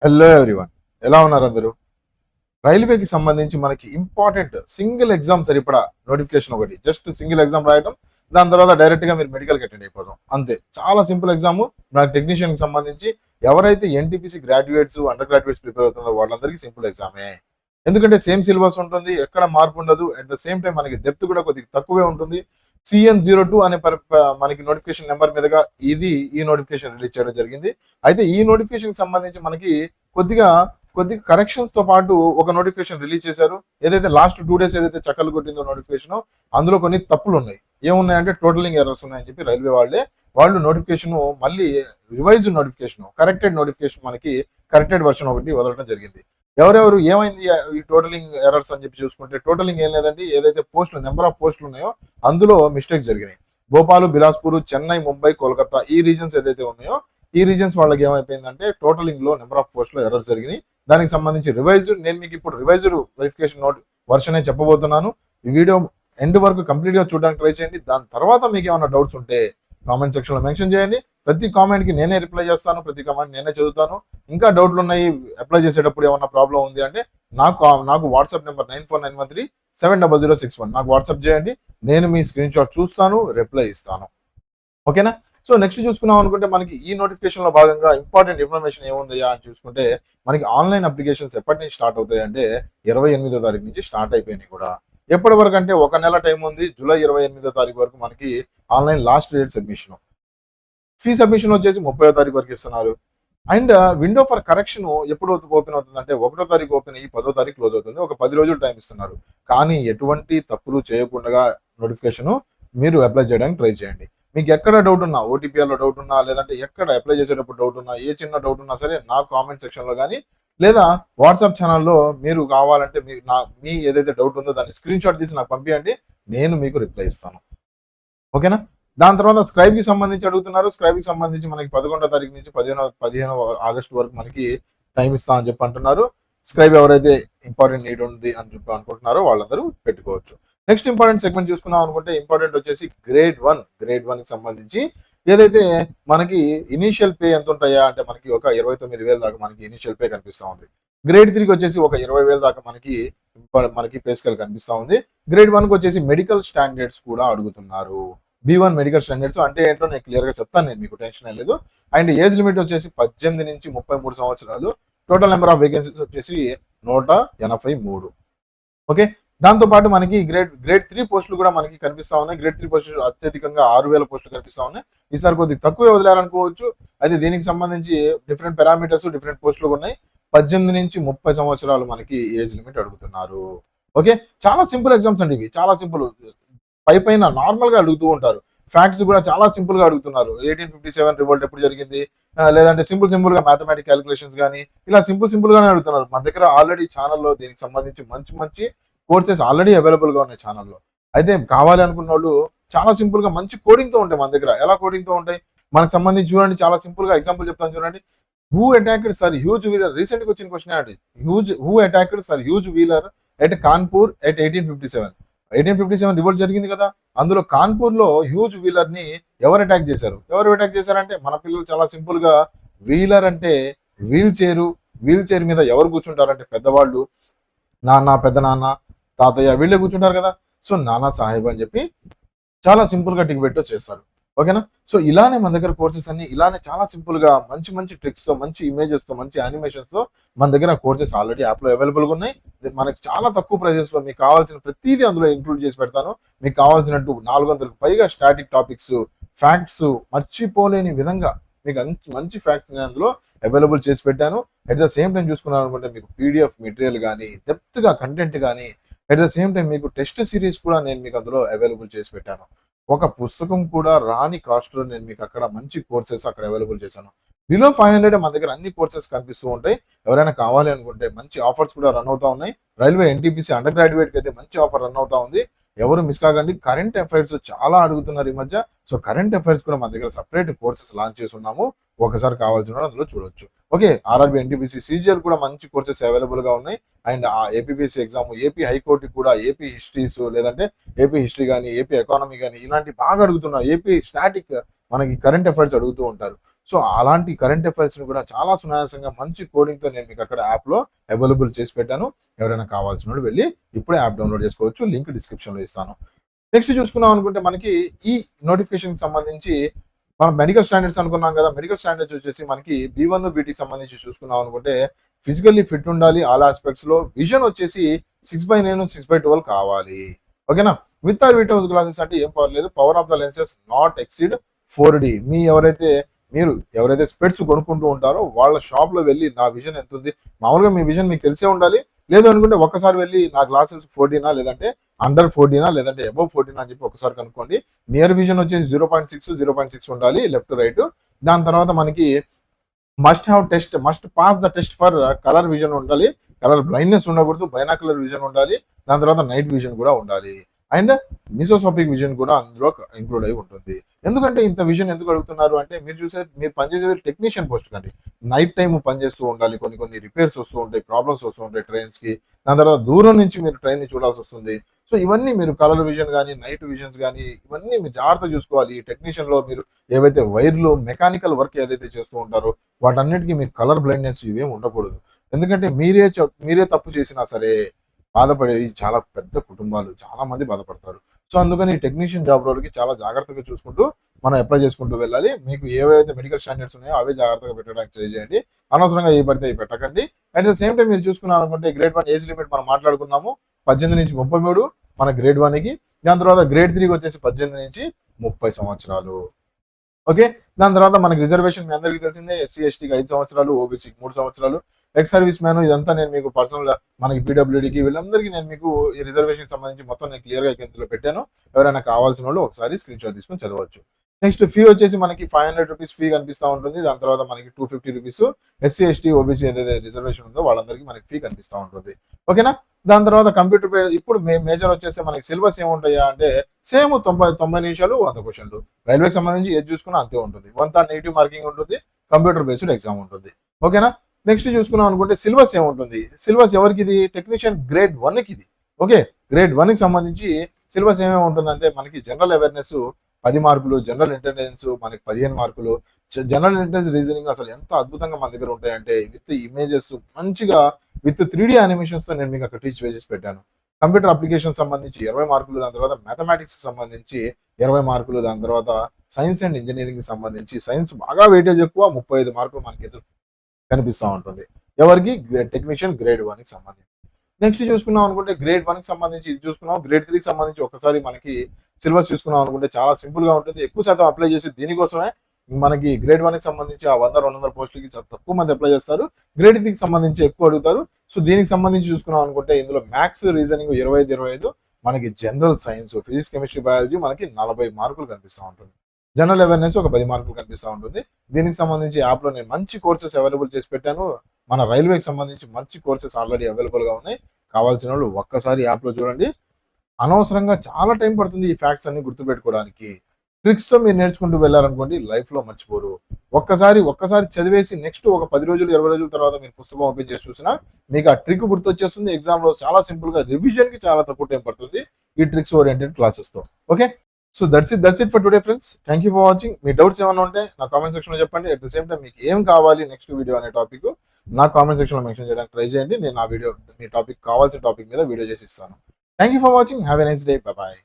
Hello everyone, ఎలా ఉన్నారు అందరూ? రైల్వేకి సంబంధించి మనకి ఇంపార్టెంట్ సింగిల్ ఎగ్జామ్ సరిపడా నోటిఫికేషన్ ఒకటి, జస్ట్ సింగిల్ ఎగ్జామ్ రాయడం, దాని తర్వాత డైరెక్ట్ గా మీరు మెడికల్కి అటెండ్ అయిపోతాం అంతే. చాలా సింపుల్ ఎగ్జామ్. మన టెక్నీషియన్ కి సంబంధించి ఎవరైతే NTPC graduates under graduates prepare అవుతున్నారో వాళ్ళందరికీ సింపుల్ ఎగ్జామే. ఎందుకంటే సేమ్ సిలబస్ ఉంటుంది, ఎక్కడ మార్పు ఉండదు. అట్ ద సేమ్ టైం మనకి డెప్త్ కూడా కొద్దిగా తక్కువే ఉంటుంది. CN02 అనే మనకి నోటిఫికేషన్ నెంబర్ మీదుగా ఈ నోటిఫికేషన్ రిలీజ్ చేయడం జరిగింది. అయితే ఈ నోటిఫికేషన్ సంబంధించి మనకి కొద్దిగా కొద్దిగా కరెక్షన్స్ తో పాటు ఒక నోటిఫికేషన్ రిలీజ్ చేశారు. ఏదైతే లాస్ట్ 2 days ఏదైతే చక్కలు కొట్టిందో నోటిఫికేషన్, అందులో కొన్ని తప్పులు ఉన్నాయి. ఏమున్నాయంటే టోటలింగ్ ఎర్రర్స్ ఉన్నాయని చెప్పి రైల్వే వాళ్ళు నోటిఫికేషన్ మళ్ళీ రివైజ్ నోటిఫికేషన్, కరెక్టెడ్ నోటిఫికేషన్, మనకి కరెక్టెడ్ వర్షన్ ఒకటి వదలడం జరిగింది. ఎవరెవరు ఏమైంది ఈ టోటలింగ్ ఎర్రర్స్ అని చెప్పి చూసుకుంటే, టోటలింగ్ ఏం లేదండి, ఏదైతే పోస్టులు నెంబర్ ఆఫ్ పోస్టులు ఉన్నాయో అందులో మిస్టేక్స్ జరిగినాయి. భోపాల్, బిలాస్పూర్, చెన్నై, ముంబై, కోల్కతా ఈ రీజన్స్ ఏదైతే ఉన్నాయో ఈ రీజన్స్ వాళ్ళకి ఏమైపోయిందంటే టోటలింగ్ లో నెంబర్ ఆఫ్ పోస్ట్ లో ఎర్రర్స్ జరిగినాయి. దానికి సంబంధించి నేను మీకు ఇప్పుడు రివైజ్డ్ వెరిఫికేషన్ నోట్ వర్షన్ చెప్పబోతున్నాను. ఈ వీడియో ఎండ్ వరకు కంప్లీట్ గా చూడడానికి ట్రై చేయండి. దాని తర్వాత మీకు ఏమైనా డౌట్స్ ఉంటే కామెంట్ సెక్షన్ లో మెన్షన్ చేయండి. ప్రతి కామెంట్ కి నేనే రిప్లై చేస్తాను, ప్రతి కామెంట్ నేనే చదువుతాను. ఇంకా డౌట్లు ఉన్నాయి, అప్లై చేసేటప్పుడు ఏమన్నా ప్రాబ్లం ఉంది అంటే నాకు వాట్సాప్ నెంబర్ 9491370061 నాకు వాట్సాప్ చేయండి. నేను మీ స్క్రీన్ షాట్ చూస్తాను, రిప్లై ఇస్తాను. ఓకేనా? సో నెక్స్ట్ చూసుకున్నాం అనుకుంటే మనకి ఈ నోటిఫికేషన్ లో భాగంగా ఇంపార్టెంట్ ఇన్ఫర్మేషన్ ఏముందయ్యా అని చూసుకుంటే, మనకి ఆన్లైన్ అప్లికేషన్స్ ఎప్పటి నుంచి స్టార్ట్ అవుతాయి అంటే 28వ తారీఖు నుంచి స్టార్ట్ అయిపోయినాయి కూడా. ఎప్పటి వరకు అంటే 1 నెల టైం ఉంది. జూలై 28వ తారీఖు వరకు మనకి online last date submission. Fee submission వచ్చేసి 30వ తారీఖు వరకు ఇస్తున్నారు. అండ్ విండో ఫర్ కరెక్షన్ ఎప్పుడు ఓపెన్ అవుతుంది అంటే 1వ తారీఖు ఓపెన్ అయ్యి 10వ తారీఖు క్లోజ్ అవుతుంది. ఒక 10 రోజులు టైం ఇస్తున్నారు. కానీ ఎటువంటి తప్పులు చేయకుండా నోటిఫికేషన్ మీరు అప్లై చేయడానికి ట్రై చేయండి. మీకు ఎక్కడ డౌట్ ఉన్నా, ఓటీపీలో డౌట్ ఉన్నా, లేదంటే ఎక్కడ అప్లై చేసేటప్పుడు డౌట్ ఉన్నా, ఏ చిన్న డౌట్ ఉన్నా సరే నా కామెంట్ సెక్షన్లో కానీ లేదా వాట్సాప్ ఛానల్లో మీరు కావాలంటే మీ ఏదైతే డౌట్ ఉందో దాన్ని స్క్రీన్ షాట్ తీసి నాకు పంపించండి. నేను మీకు రిప్లై ఇస్తాను. ఓకేనా? దాని తర్వాత స్క్రైబ్ కి సంబంధించి అడుగుతున్నారు. స్క్రైబ్ కి సంబంధించి మనకి 11వ తారీఖు నుంచి 15వ ఆగస్టు వరకు మనకి టైం ఇస్తా అని చెప్పి అంటున్నారు. స్క్రైబ్ ఎవరైతే ఇంపార్టెంట్ నీడ్ ఉంది అని చెప్పి అనుకుంటున్నారో వాళ్ళందరూ పెట్టుకోవచ్చు. నెక్స్ట్ ఇంపార్టెంట్ సెగ్మెంట్ చూసుకున్నాం అనుకుంటే ఇంపార్టెంట్ వచ్చేసి గ్రేడ్ 1 కి సంబంధించి ఏదైతే మనకి ఇనీషియల్ పే ఎంత ఉంటాయా అంటే మనకి ఒక 29,000 దాకా మనకి ఇనీషియల్ పే కనిపిస్తూ ఉంది. గ్రేడ్ 3కి వచ్చేసి ఒక 20,000 దాకా మనకి పే స్కేల్ కనిపిస్తూ ఉంది. గ్రేడ్ 1కి వచ్చేసి మెడికల్ స్టాండర్డ్స్ కూడా అడుగుతున్నారు. B1 మెడికల్ స్టాండర్డ్స్ అంటే ఏంటో నేను క్లియర్ గా చెప్తాను, నేను మీకు టెన్షన్ ఏం లేదు. అండ్ ఏజ్ లిమిట్ వచ్చేసి 18 నుంచి 33 సంవత్సరాలు. టోటల్ నెంబర్ ఆఫ్ వేకెన్సీస్ వచ్చేసి 183. ఓకే, దాంతో పాటు మనకి గ్రేడ్ 3 పోస్టులు కూడా మనకి కనిపిస్తా ఉన్నాయి. గ్రేడ్ 3 పోస్టులు అత్యధికంగా 6,000 పోస్టులు కనిపిస్తా ఉన్నాయి. ఈసారి కొద్దిగా తక్కువే వదిలేరనుకోవచ్చు. అయితే దీనికి సంబంధించి డిఫరెంట్ పారామీటర్స్, డిఫరెంట్ పోస్టులు ఉన్నాయి. 18 నుంచి 30 సంవత్సరాలు మనకి ఏజ్ లిమిట్ అడుగుతున్నారు. ఓకే, చాలా సింపుల్ ఎగ్జామ్స్ అండి ఇవి, చాలా సింపుల్. పైన నార్మల్ గా అడుగుతూ ఉంటారు. ఫ్యాక్ట్స్ కూడా చాలా సింపుల్ గా అడుగుతున్నారు. 1857 రివోల్ట్ ఎప్పుడు జరిగింది, లేదంటే సింపుల్ గా మ్యాథమెటిక్ క్యాలిక్యులేషన్స్ కానీ ఇలా సింపుల్ గానే అడుగుతున్నారు. మన దగ్గర ఆల్రెడీ ఛానల్లో దీనికి సంబంధించి మంచి కోర్సెస్ ఆల్రెడీ అవైలబుల్ గా ఉన్నాయి ఛానల్లో. అయితే కావాలి అనుకున్న వాళ్ళు చాలా సింపుల్ గా మంచి కోడింగ్ తో ఉంటాయి మన దగ్గర. ఎలా కోడింగ్ తో ఉంటాయి మనకు సంబంధించి చూడండి, చాలా సింపుల్ గా ఎగ్జాంపుల్ చెప్తాను చూడండి. Who attacked sir huge wheeler, recent గా వచ్చిన క్వశ్చన్ అండి. Who attacked sir huge wheeler at Kanpur at 1857 revolt జరిగింది కదా. అందులో కాన్పూర్ లో హ్యూజ్ వీలర్ ని ఎవరు అటాక్ చేశారంటే మన పిల్లలు చాలా సింపుల్ గా, వీలర్ అంటే వీల్ చైర్ మీద ఎవరు కూర్చుంటారంటే పెద్దవాళ్ళు, నాన్న, పెద్ద నాన్న, తాతయ్య వీళ్ళే కూర్చుంటారు కదా. సో నానా సాహెబ్ అని చెప్పి చాలా సింపుల్ గా టిక్ పెట్టో చేస్తారు. ఓకేనా? సో ఇలానే మన దగ్గర కోర్సెస్ అన్ని ఇలానే చాలా సింపుల్ గా మంచి ట్రిక్స్ తో, మంచి ఇమేజెస్ తో, మంచి యానిమేషన్స్ తో మన దగ్గర కోర్సెస్ ఆల్రెడీ యాప్ లో అవైలబుల్ గా ఉన్నాయి. మనకి చాలా తక్కువ ప్రైజెస్ లో మీకు కావాల్సిన ప్రతిదీ అందులో ఇంక్లూడ్ చేసి పెడతాను. మీకు కావాల్సినట్టు 400కు పైగా స్టాటిక్ టాపిక్స్, ఫ్యాక్ట్స్ మర్చిపోలేని విధంగా మీకు మంచి ఫ్యాక్ట్స్ నేను అందులో అవైలబుల్ చేసి పెట్టాను. అట్ ద సేమ్ టైం చూసుకున్నాను అనుకుంటే మీకు పీడిఎఫ్ మెటీరియల్ కానీ, డెప్త్ గా కంటెంట్ కానీ, అట్ ద సేమ్ టైం మీకు టెస్ట్ సిరీస్ కూడా నేను మీకు అందులో అవైలబుల్ చేసి పెట్టాను. ఒక పుస్తకం కూడా రాని కాస్ట్ లో నేను మీకు అక్కడ మంచి కోర్సెస్ అక్కడ అవైలబుల్ చేశాను. బిలో 500 మన దగ్గర అన్ని కోర్సెస్ కనిపిస్తూ ఉంటాయి. ఎవరైనా కావాలి అనుకుంటే మంచి ఆఫర్స్ కూడా రన్ అవుతా ఉన్నాయి. రైల్వే ఎన్టీపీసీ అండర్ గ్రాడ్యుయేట్ కి అయితే మంచి ఆఫర్ రన్ అవుతా ఉంది. ఎవరు మిస్ కాకండి. కరెంట్ అఫైర్స్ చాలా అడుగుతున్నారు ఈ మధ్య. సో కరెంట్ అఫైర్స్ కూడా మన దగ్గర సపరేట్ కోర్సెస్ లాంచ్ చేసి ఉన్నాము. ఒకసారి కావాల్సిన అందులో చూడొచ్చు. ఓకే, ఆర్ఆర్బీ ఎన్టీపీసీ సీజీఎల్ కూడా మంచి కోర్సెస్ అవైలబుల్ గా ఉన్నాయి. అండ్ ఆ ఏపీపీఎస్సీ ఎగ్జామ్, ఏపీ హైకోర్టు కూడా ఏపీ హిస్టరీస్, లేదంటే ఏపీ హిస్టరీ కానీ, ఏపీ ఎకానమీ కానీ ఇలాంటి బాగా అడుగుతున్నారు. ఏపీ స్టాటిక్ మనకి కరెంట్ అఫైర్స్ అడుగుతూ ఉంటారు. సో అలాంటి కరెంట్ అఫైర్స్ని కూడా చాలా సునాయాసంగా మంచి కోడింగ్తో నేను మీకు అక్కడ యాప్లో అవైలబుల్ చేసి పెట్టాను. ఎవరైనా కావాల్సిన వాళ్ళు వెళ్ళి ఇప్పుడే యాప్ డౌన్లోడ్ చేసుకోవచ్చు. లింక్ డిస్క్రిప్షన్లో ఇస్తాను. నెక్స్ట్ చూసుకున్నాం అనుకుంటే మనకి ఈ నోటిఫికేషన్కి సంబంధించి మనం మెడికల్ స్టాండర్డ్స్ అనుకున్నాం కదా. మెడికల్ స్టాండర్డ్స్ వచ్చేసి మనకి B1 బీటీకి సంబంధించి చూసుకున్నాం అనుకుంటే ఫిజికల్లీ ఫిట్ ఉండాలి ఆల్ ఆస్పెక్ట్స్ లో. విజన్ వచ్చేసి 6/9 6/12 కావాలి. ఓకేనా. విత్ ఆర్ వితౌట్ గ్లాసెస్ అంటే ఏం పర్లేదు. Power of the lenses not exceed 4D. మీరు ఎవరైతే స్పెట్స్ కొనుక్కుంటూ ఉంటారో వాళ్ళ షాప్ లో వెళ్ళి నా విజన్ ఎంత ఉంది, మామూలుగా మీ విజన్ మీకు తెలిసే ఉండాలి. లేదు అనుకుంటే ఒక్కసారి వెళ్ళి నా గ్లాసెస్ 4Dనా లేదంటే అండర్ 4Dనా లేదంటే అబవ్ 4Dనా అని చెప్పి ఒకసారి కనుక్కోండి. నియర్ విజన్ వచ్చేసి 0.6 ఉండాలి లెఫ్ట్ రైట్. దాని తర్వాత మనకి must pass the test for colour vision ఉండాలి. కలర్ బ్లైండ్నెస్ ఉండకూడదు. బైనాకులర్ విజన్ ఉండాలి. దాని తర్వాత నైట్ విజన్ కూడా ఉండాలి. అండ్ మిసోస్కోపిక్ విజన్ కూడా అందులో ఇంక్లూడ్ అయి ఉంటుంది. ఎందుకంటే ఇంత విజన్ ఎందుకు అడుగుతున్నారు అంటే మీరు పనిచేసేది టెక్నీషియన్ పోస్ట్ కండి. నైట్ టైం పనిచేస్తూ ఉండాలి. కొన్ని రిపేర్స్ వస్తూ ఉంటాయి, ప్రాబ్లమ్స్ వస్తూ ఉంటాయి ట్రైన్స్ కి. దాని తర్వాత దూరం నుంచి మీరు ట్రైన్ ని చూడాల్సి వస్తుంది. సో ఇవన్నీ మీరు కలర్ విజన్ కానీ నైట్ విజన్స్ కానీ ఇవన్నీ మీరు జాగ్రత్త చూసుకోవాలి. టెక్నీషియన్ లో మీరు ఏవైతే వైర్లు మెకానికల్ వర్క్ ఏదైతే చేస్తూ ఉంటారో వాటన్నిటికీ మీరు కలర్ బ్లైండ్నెస్ ఇవేం ఉండకూడదు. ఎందుకంటే మీరే తప్పు చేసినా సరే బాధపడేది చాలా పెద్ద కుటుంబాలు, చాలా మంది బాధపడతారు. సో అందుకని టెక్నీషియన్ జాబ్ రోల్కి చాలా జాగ్రత్తగా చూసుకుంటూ మనం అప్లై చేసుకుంటూ వెళ్ళాలి. మీకు ఏవైతే మెడికల్ స్టాండర్డ్స్ ఉన్నాయో అవే జాగ్రత్తగా పెట్టడానికి ట్రై చేయండి. అనవసరంగా ఏ పడితే అవి పెట్టకండి. అట్ ద సేమ్ టైం మీరు చూసుకున్నారనుకుంటే గ్రేడ్ 1 ఏజ్ లిమిట్ మనం మాట్లాడుకున్నాము 18 నుంచి 33 మన గ్రేడ్ 1కి. దాని తర్వాత గ్రేడ్ 3కి వచ్చేసి 18 నుంచి 30 సంవత్సరాలు. ఓకే. దాని తర్వాత మనకి రిజర్వేషన్ మీ అందరికీ తెలిసిందే. SC STకి 5 సంవత్సరాలు, OBCకి 3 సంవత్సరాలు, ఎక్స్ సర్వీస్ మ్యాన్ ఇదంతా నేను మీకు పర్సనల్ మనకి PWDకి వీళ్ళందరికీ నేను మీకు ఈ రిజర్వేషన్ సంబంధించి మొత్తం నేను క్లియర్గా ఇందులో పెట్టాను. ఎవరైనా కావాల్సిన వాళ్ళు ఒకసారి స్క్రీన్ షాట్ తీసుకొని చదవచ్చు. నెక్స్ట్ ఫీ వచ్చేసి మనకి 500 రూపీస్ ఫీ కనిపిస్తూ ఉంటుంది. దాని తర్వాత మనకి 250 రూపీస్ SC ST OBC ఏదైతే రిజర్వేషన్ ఉందో వాళ్ళందరికీ మనకి ఫీ కనిపిస్తూ ఉంటుంది. ఓకేనా. దాని తర్వాత కంప్యూటర్ ఇప్పుడు మేజర్ వచ్చేసి మనకి సిలబస్ ఏముంటాయా అంటే సేమ్ 90 నిమిషాలు 100 క్వశ్చన్లు. రైల్వేకి సంబంధించి ఏది చూసుకున్నా అంతే ఉంటుంది. 1 నెగిటివ్ మార్కింగ్ ఉంటుంది. కంప్యూటర్ బేస్డ్ ఎగ్జామ్ ఉంటుంది. ఓకేనా. నెక్స్ట్ చూసుకున్నాం అనుకుంటే సిలబస్ ఏముంటుంది. సిలబస్ ఎవరికి ఇది టెక్నీషియన్ గ్రేడ్ 1కి ఇది. ఓకే. గ్రేడ్ 1కి సంబంధించి సిలబస్ ఏమేమి ఉంటుందంటే మనకి జనరల్ అవేర్నెస్ 10 మార్కులు, జనరల్ ఇంటెలిజెన్స్ మనకి 15 మార్కులు, జనరల్ ఇంటెలిజెన్స్ రీజనింగ్ అసలు ఎంత అద్భుతంగా మన దగ్గర ఉంటాయంటే విత్ ఇమేజెస్ మంచిగా విత్ 3D యానిమేషన్స్ తో నేను మీకు అక్కడ టీచ్ చేసి పెట్టాను. కంప్యూటర్ అప్లికేషన్ సంబంధించి 20 మార్కులు, దాని తర్వాత మ్యాథమెటిక్స్ సంబంధించి 20 మార్కులు, దాని తర్వాత సైన్స్ అండ్ ఇంజనీరింగ్ సంబంధించి సైన్స్ బాగా వెయిటేజ్ ఎక్కువ 35 మార్కులు మనకి ఎదురు కనిపిస్తూ ఉంటుంది. ఎవరికి టెక్నీషియన్ గ్రేడ్ 1కి సంబంధించి. నెక్స్ట్ చూసుకున్నాం అనుకుంటే గ్రేడ్ 1కి సంబంధించి ఇది చూసుకున్నాం. గ్రేడ్ 3కి సంబంధించి ఒకసారి మనకి సిలబస్ చూసుకున్నాం అనుకుంటే చాలా సింపుల్ గా ఉంటుంది. ఎక్కువ శాతం అప్లై చేసి దీనికోసమే మనకి గ్రేడ్ 1కి సంబంధించి ఆ 100-200 పోస్టులకి తక్కువ మంది అప్లై చేస్తారు. గ్రేడ్ 3కి సంబంధించి ఎక్కువ అడుగుతారు. సో దీనికి సంబంధించి చూసుకున్నాం అనుకుంటే ఇందులో మ్యాథ్స్ రీజనింగ్ 25 మనకి general science physics chemistry biology మనకి 40 మార్కులు కనిపిస్తూ ఉంటుంది. జనరల్ అవేర్నెస్ ఒక 10 మార్కులు కనిపిస్తూ ఉంటుంది. దీనికి సంబంధించి యాప్లో నేను మంచి కోర్సెస్ అవైలబుల్ చేసి పెట్టాను. మన రైల్వేకి సంబంధించి మంచి కోర్సెస్ ఆల్రెడీ అవైలబుల్గా ఉన్నాయి. కావాల్సిన వాళ్ళు ఒక్కసారి యాప్లో చూడండి. అనవసరంగా చాలా టైం పడుతుంది ఈ ఫ్యాక్ట్స్ అన్ని గుర్తుపెట్టుకోవడానికి. ట్రిక్స్తో మీరు నేర్చుకుంటూ వెళ్ళారనుకోండి లైఫ్లో మర్చిపోరు. ఒక్కసారి చదివేసి నెక్స్ట్ ఒక 10 రోజులు 20 రోజుల తర్వాత మీరు పుస్తకం ఓపెన్ చేసి చూసినా మీకు ఆ ట్రిక్ గుర్తొచ్చేస్తుంది. ఎగ్జామ్లో చాలా సింపుల్గా రివిజన్కి చాలా తక్కువ టైం పడుతుంది ఈ ట్రిక్స్ ఓరియంటెడ్ క్లాసెస్తో. Okay. So that's it for today friends. Thank you for watching. మీ డౌట్స్ ఏమైనా ఉంటే నా కామెంట్ సెక్షన్లో చెప్పండి. అట్ ద సేమ్ టైం మీకు ఏం కావాలి నెక్స్ట్ వీడియో అనే టాపిక్ నా కామెంట్ సెక్షన్లో మెన్షన్ చేయడానికి ట్రై చేయండి. నేను ఆ వీడియో మీ టాపిక్ కావాల్సిన టాపిక్ మీద వీడియో చేసి ఇస్తాను. Thank you for watching. Have a nice day. Bye bye.